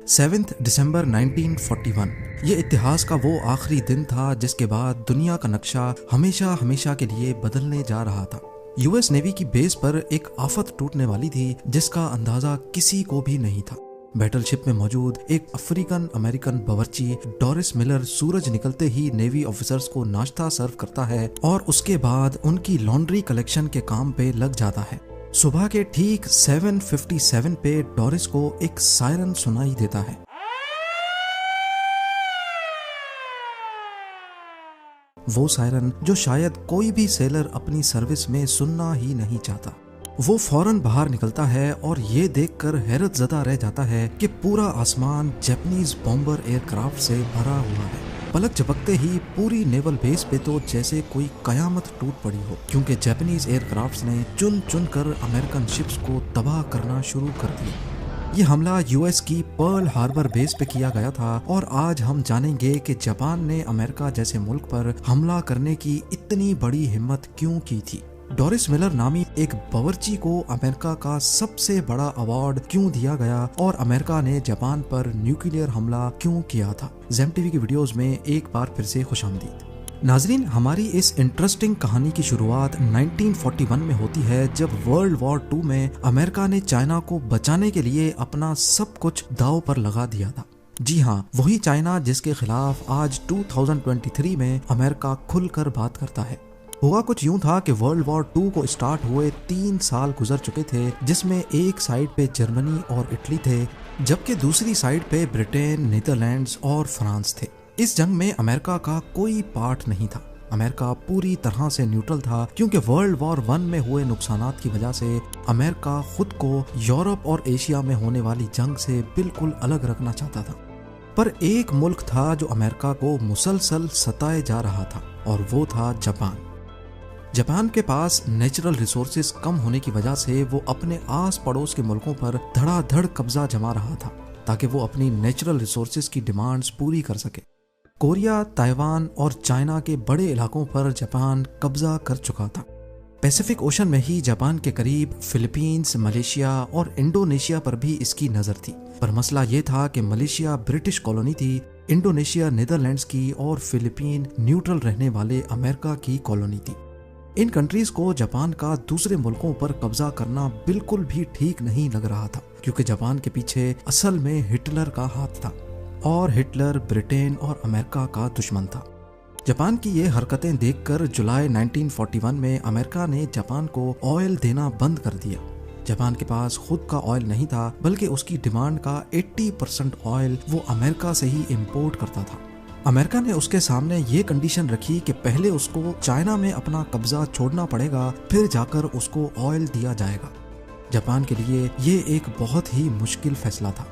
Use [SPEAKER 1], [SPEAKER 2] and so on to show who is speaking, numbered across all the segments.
[SPEAKER 1] 7 दिसंबर 1941। ये इतिहास का वो आखिरी दिन था जिसके बाद दुनिया का नक्शा हमेशा हमेशा के लिए बदलने जा रहा था। यूएस नेवी की बेस पर एक आफत टूटने वाली थी जिसका अंदाजा किसी को भी नहीं था। बैटलशिप में मौजूद एक अफ्रीकन अमेरिकन बावर्ची डोरिस मिलर सूरज निकलते ही नेवी ऑफिसर्स को नाश्ता सर्व करता है और उसके बाद उनकी लॉन्ड्री कलेक्शन के काम पे लग जाता है। सुबह के ठीक 7:57 पे डोरिस को एक सायरन सुनाई देता है। वो सायरन जो शायद कोई भी सेलर अपनी सर्विस में सुनना ही नहीं चाहता। वो फौरन बाहर निकलता है और ये देखकर हैरत ज़दा रह जाता है कि पूरा आसमान जापानीज बॉम्बर एयरक्राफ्ट से भरा हुआ है। पलक झपकते ही पूरी नेवल बेस पे तो जैसे कोई कयामत टूट पड़ी हो, क्योंकि जापानीज एयरक्राफ्ट्स ने चुन चुन कर अमेरिकन शिप्स को तबाह करना शुरू कर दिया। ये हमला यूएस की पर्ल हार्बर बेस पे किया गया था और आज हम जानेंगे कि जापान ने अमेरिका जैसे मुल्क पर हमला करने की इतनी बड़ी हिम्मत क्यों की थी। डोरिस मिलर नामी एक बावर्ची को अमेरिका का सबसे बड़ा अवार्ड क्यों दिया गया और अमेरिका ने जापान पर न्यूक्लियर हमला क्यों किया था। ज़ेम टीवी की वीडियोस में एक बार फिर से खुशामदीद। नाजरीन, हमारी इस इंटरेस्टिंग कहानी की शुरुआत 1941 में होती है जब वर्ल्ड वॉर 2 में अमेरिका ने चाइना को बचाने के लिए अपना सब कुछ दांव पर लगा दिया था। जी हाँ, वही चाइना जिसके खिलाफ आज 2023 में अमेरिका खुलकर बात करता है। हुआ कुछ यूं था कि वर्ल्ड वॉर 2 को स्टार्ट हुए 3 साल गुजर चुके थे, जिसमें एक साइड पे जर्मनी और इटली थे जबकि दूसरी साइड पे ब्रिटेन, नीदरलैंड्स और फ्रांस थे। इस जंग में अमेरिका का कोई पार्ट नहीं था। अमेरिका पूरी तरह से न्यूट्रल था क्योंकि वर्ल्ड वॉर 1 में हुए नुकसानात की वजह से अमेरिका खुद को यूरोप और एशिया में होने वाली जंग से बिल्कुल अलग रखना चाहता था। पर एक मुल्क था जो अमेरिका को मुसलसल सताए जा रहा था और वो था जापान। जापान के पास नेचुरल रिसोर्सेज कम होने की वजह से वो अपने आस पड़ोस के मुल्कों पर धड़ाधड़ कब्जा जमा रहा था ताकि वो अपनी नेचुरल रिसोर्सेज की डिमांड्स पूरी कर सके। कोरिया, ताइवान और चाइना के बड़े इलाकों पर जापान कब्जा कर चुका था। पैसिफिक ओशन में ही जापान के करीब फिलीपींस, मलेशिया और इंडोनेशिया पर भी इसकी नजर थी। पर मसला ये था कि मलेशिया ब्रिटिश कॉलोनी थी, इंडोनेशिया नीदरलैंड्स की और फिलीपीन न्यूट्रल रहने वाले अमेरिका की कॉलोनी थी। इन कंट्रीज को जापान का दूसरे मुल्कों पर कब्जा करना बिल्कुल भी ठीक नहीं लग रहा था क्योंकि जापान के पीछे असल में हिटलर का हाथ था और हिटलर ब्रिटेन और अमेरिका का दुश्मन था। जापान की ये हरकतें देखकर जुलाई 1941 में अमेरिका ने जापान को ऑयल देना बंद कर दिया। जापान के पास खुद का ऑयल नहीं था बल्कि उसकी डिमांड का 80% ऑयल वो अमेरिका से ही इम्पोर्ट करता था। अमेरिका ने उसके सामने ये कंडीशन रखी कि पहले उसको चाइना में अपना कब्जा छोड़ना पड़ेगा, फिर जाकर उसको ऑयल दिया जाएगा। जापान के लिए ये एक बहुत ही मुश्किल फैसला था।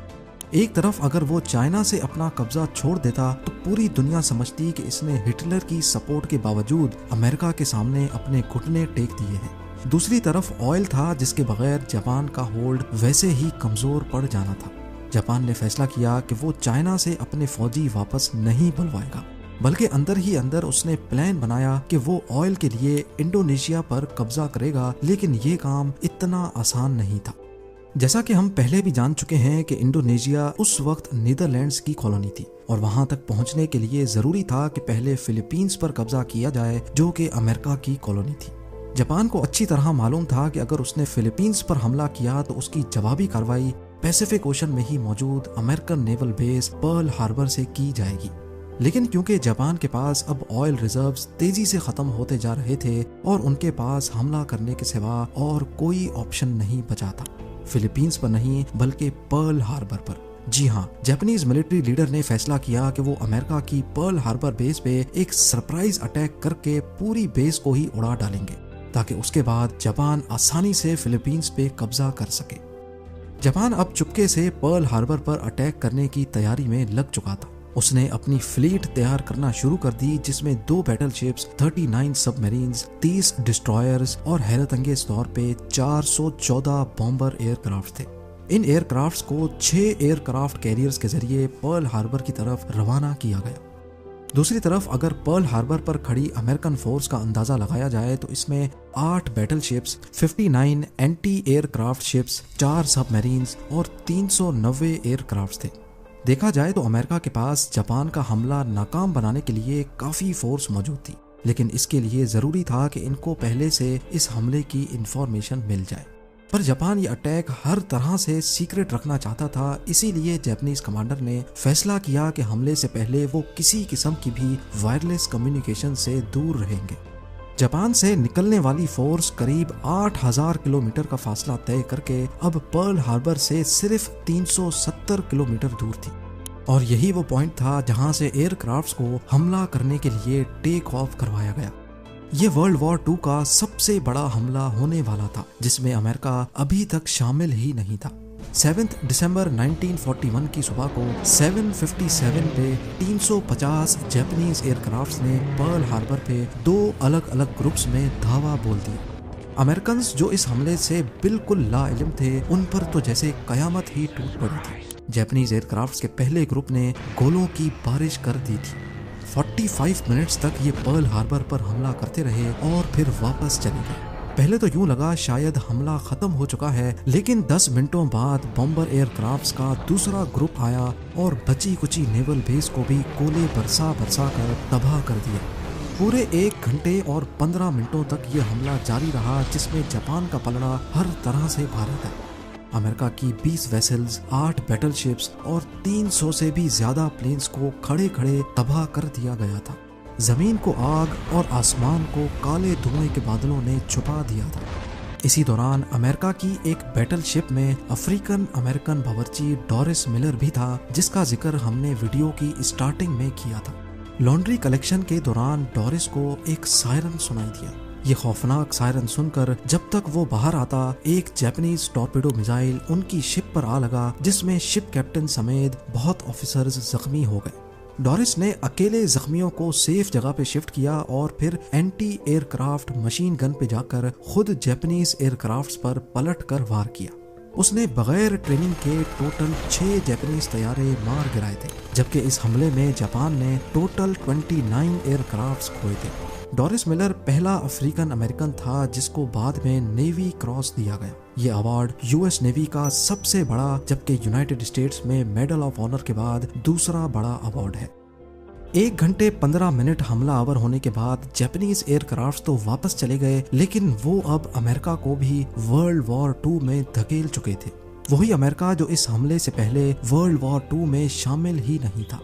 [SPEAKER 1] एक तरफ अगर वो चाइना से अपना कब्जा छोड़ देता तो पूरी दुनिया समझती कि इसने हिटलर की सपोर्ट के बावजूद अमेरिका के सामने अपने घुटने टेक दिए हैं। दूसरी तरफ ऑयल था जिसके बगैर जापान का होल्ड वैसे ही कमजोर पड़ जाना था। जापान ने फैसला किया कि वो चाइना से अपने फौजी वापस नहीं बुलवाएगा, बल्कि अंदर ही अंदर उसने प्लान बनाया कि वो ऑयल के लिए इंडोनेशिया पर कब्जा करेगा, लेकिन ये काम इतना आसान नहीं था। जैसा कि हम पहले भी जान चुके हैं कि इंडोनेशिया उस वक्त नीदरलैंड्स की कॉलोनी थी और वहां तक पहुंचने के लिए जरूरी था कि पहले फिलीपींस पर कब्जा किया जाए जो कि अमेरिका की कॉलोनी थी। जापान को अच्छी तरह मालूम था कि अगर उसने फिलीपींस पर हमला किया तो उसकी जवाबी कार्रवाई पैसिफिक ओशन में ही मौजूद American naval base Pearl Harbor से की जाएगी। लेकिन क्योंकि जापान के पास अब ऑयल रिजर्व्स तेजी से खत्म होते जा रहे थे और उनके पास हमला करने के सिवा और कोई ऑप्शन नहीं बचा था, फिलीपींस पर नहीं बल्कि पर्ल हार्बर पर। जी हाँ, जापानीज मिलिट्री लीडर ने फैसला किया कि वो अमेरिका की पर्ल हार्बर बेस पे एक सरप्राइज अटैक करके पूरी बेस को ही उड़ा डालेंगे ताकि उसके बाद जापान आसानी से फिलीपींस पे कब्जा कर सके। जापान अब चुपके से पर्ल हार्बर पर अटैक करने की तैयारी में लग चुका था। उसने अपनी फ्लीट तैयार करना शुरू कर दी जिसमें 2 बैटलशिप्स, 39 सबमरीन्स, 30 डिस्ट्रॉयर्स और हैरत अंगेज तौर पे 414 बॉम्बर एयरक्राफ्ट थे। इन एयरक्राफ्ट्स को 6 एयरक्राफ्ट कैरियर्स के जरिए पर्ल हार्बर की तरफ रवाना किया गया। दूसरी तरफ अगर पर्ल हार्बर पर खड़ी अमेरिकन फोर्स का अंदाजा लगाया जाए तो इसमें 8 बैटलशिप्स, 59 एंटी एयरक्राफ्ट शिप्स, 4 सबमरीन्स और 390 एयरक्राफ्ट थे। देखा जाए तो अमेरिका के पास जापान का हमला नाकाम बनाने के लिए काफी फोर्स मौजूद थी, लेकिन इसके लिए जरूरी था कि इनको पहले से इस हमले की इंफॉर्मेशन मिल जाए। पर जापान ये अटैक हर तरह से सीक्रेट रखना चाहता था, इसीलिए जापानीज कमांडर ने फैसला किया कि हमले से पहले वो किसी किस्म की भी वायरलेस कम्युनिकेशन से दूर रहेंगे। जापान से निकलने वाली फोर्स करीब 8000 किलोमीटर का फासला तय करके अब पर्ल हार्बर से सिर्फ 370 किलोमीटर दूर थी, और यही वो पॉइंट था जहां से एयरक्राफ्ट्स को हमला करने के लिए टेक ऑफ करवाया गया। ये वर्ल्ड वॉर 2 का सबसे बड़ा हमला होने वाला था, जिसमें अमेरिका अभी तक शामिल ही नहीं था। 7 दिसंबर 1941 की सुबह को 7:57 पे 350 जापानीज एयरक्राफ्ट्स ने पर्ल हार्बर पे 2 अलग अलग ग्रुप्स में धावा बोल दिया। अमेरिकन जो इस हमले से बिल्कुल लाइल्म थे, उन पर तो जैसे कयामत ही टूट पड़ी थी। जापानीज एयरक्राफ्ट्स के पहले ग्रुप ने गोलों की बारिश कर दी थी। 45 मिनट्स तक ये पर्ल हार्बर पर हमला करते रहे और फिर वापस चले गए। पहले तो यूं लगा शायद हमला खत्म हो चुका है, लेकिन 10 मिनटों बाद बॉम्बर एयरक्राफ्ट्स का दूसरा ग्रुप आया और बची कुची नेवल बेस को भी गोले बरसा कर तबाह कर दिया। पूरे 1 घंटे और 15 मिनटों तक ये हमला जारी रहा, जिसमें जापान का पलड़ा हर तरह से भारी था। अमेरिका की 20 वेसल्स, 8 बैटलशिप्स और 300 से भी ज्यादा प्लेन्स को खड़े खड़े तबाह कर दिया गया था। जमीन को आग और आसमान को काले धुएं के बादलों ने छुपा दिया था। इसी दौरान अमेरिका की एक बैटलशिप में अफ्रीकन अमेरिकन बावर्ची डोरिस मिलर भी था, जिसका जिक्र हमने वीडियो की स्टार्टिंग में किया था। लॉन्ड्री कलेक्शन के दौरान डोरिस को एक सायरन सुनाई दिया। ये खौफनाक सायरन सुनकर जब तक वो बाहर आता, एक जापानीज टॉर्पेडो मिसाइल उनकी शिप पर आ लगा, जिसमें शिप कैप्टन समेत बहुत ऑफिसर्स जख्मी हो गए। डोरिस ने अकेले जख्मियों को सेफ जगह पे शिफ्ट किया और फिर एंटी एयरक्राफ्ट मशीन गन पे जाकर खुद जापानीज एयरक्राफ्ट्स पर पलट कर वार किया। उसने बगैर ट्रेनिंग के टोटल 6 जापानीज तैयारे मार गिराए थे, जबकि इस हमले में जापान ने टोटल 29 एयरक्राफ्ट्स खोए थे। डोरिस मिलर पहला अफ्रीकन अमेरिकन था जिसको बाद में नेवी क्रॉस दिया गया। ये अवार्ड यूएस नेवी का सबसे बड़ा, जबकि यूनाइटेड स्टेट्स में मेडल ऑफ ऑनर के बाद दूसरा बड़ा अवार्ड है। 1 घंटे 15 मिनट हमला आवर होने के बाद जापानीज एयरक्राफ्ट तो वापस चले गए, लेकिन वो अब अमेरिका को भी वर्ल्ड वॉर 2 में धकेल चुके थे। वही अमेरिका जो इस हमले से पहले वर्ल्ड वॉर 2 में शामिल ही नहीं था।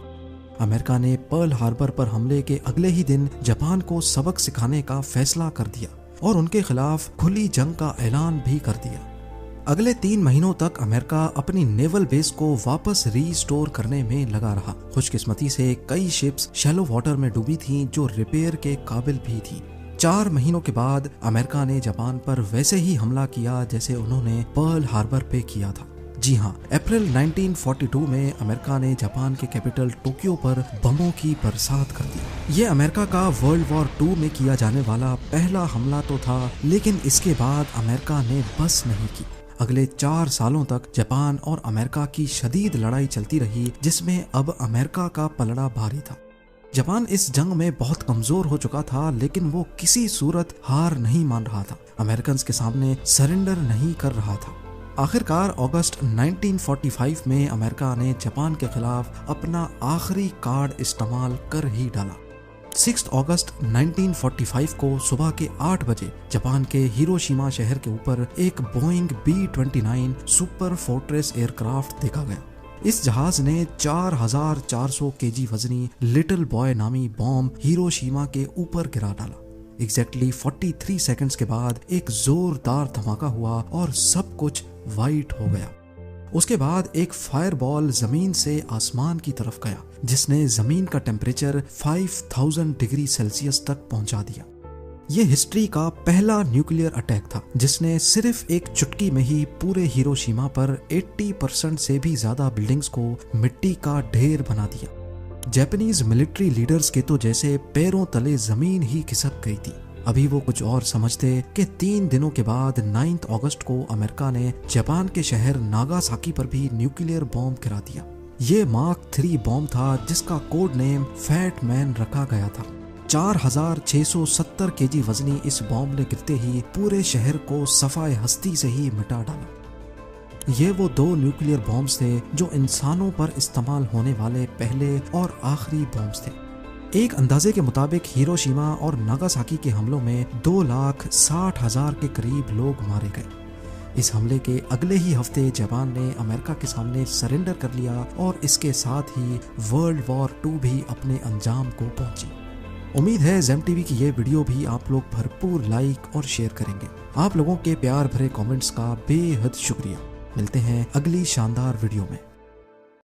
[SPEAKER 1] अमेरिका ने पर्ल हार्बर पर हमले के अगले ही दिन जापान को सबक सिखाने का फैसला कर दिया और उनके खिलाफ खुली जंग का ऐलान भी कर दिया। अगले 3 महीनों तक अमेरिका अपनी नेवल बेस को वापस रीस्टोर करने में लगा रहा। खुशकिस्मती से कई शिप्स शैलो वाटर में डूबी थीं जो रिपेयर के काबिल भी थी। 4 महीनों के बाद अमेरिका ने जापान पर वैसे ही हमला किया जैसे उन्होंने पर्ल हार्बर पे किया था। जी हाँ, अप्रैल 1942 में अमेरिका ने जापान के कैपिटल टोक्यो पर बमों की बरसात कर दी। ये अमेरिका का वर्ल्ड वॉर 2 में किया जाने वाला पहला हमला तो था, लेकिन इसके बाद अमेरिका ने बस नहीं की। अगले 4 सालों तक जापान और अमेरिका की शदीद लड़ाई चलती रही, जिसमें अब अमेरिका का पलड़ा भारी था। जापान इस जंग में बहुत कमजोर हो चुका था, लेकिन वो किसी सूरत हार नहीं मान रहा था, अमेरिकन के सामने सरेंडर नहीं कर रहा था। आखिरकार अगस्त 1945 में अमेरिका ने जापान के खिलाफ अपना आखिरी कार्ड इस्तेमाल कर ही डाला। 6 अगस्त 1945 को सुबह के 8 बजे जापान के हिरोशिमा शहर के ऊपर एक Boeing B-29 super fortress aircraft देखा गया। इस जहाज ने 4400 केजी वजनी लिटिल बॉय नामी बॉम्ब हिरोशिमा के ऊपर गिरा डाला। एग्जैक्टली 43 सेकंड्स के बाद एक जोरदार धमाका हुआ और सब कुछ वाइट हो गया। उसके बाद एक फायरबॉल जमीन से आसमान की तरफ गया, जिसने जमीन का टेम्परेचर 5000 डिग्री सेल्सियस तक पहुंचा दिया। ये हिस्ट्री का पहला न्यूक्लियर अटैक था, जिसने सिर्फ एक चुटकी में ही पूरे हिरोशिमा पर 80% से भी ज्यादा बिल्डिंग्स को मिट्टी का ढेर बना दिया। जापानीज मिलिट्री लीडर्स के तो जैसे पैरों तले जमीन ही खिसक गई थी। अभी वो कुछ और समझते कि 3 दिनों के बाद 9 अगस्त को अमेरिका ने जापान के शहर नागासाकी पर भी न्यूक्लियर बॉम्ब गिरा दिया। ये मार्क 3 बॉम्ब था, जिसका कोड नेम फैट मैन रखा गया था। 4670 केजी वजनी इस बॉम्ब ने गिरते ही पूरे शहर को सफाए हस्ती से ही मिटा डाला। ये वो 2 न्यूक्लियर बॉम्ब्स थे जो इंसानों पर इस्तेमाल होने वाले पहले और आखिरी बॉम्ब्स थे। एक अंदाजे के मुताबिक हिरोशिमा और नागासाकी के हमलों में 2,60,000 के करीब लोग मारे गए। इस हमले के अगले ही हफ्ते जापान ने अमेरिका के सामने सरेंडर कर लिया और इसके साथ ही वर्ल्ड वॉर 2 भी अपने अंजाम को पहुंची। उम्मीद है ज़ेम टीवी की ये वीडियो भी आप लोग भरपूर लाइक और शेयर करेंगे। आप लोगों के प्यार भरे कमेंट्स का बेहद शुक्रिया। मिलते हैं अगली शानदार वीडियो में।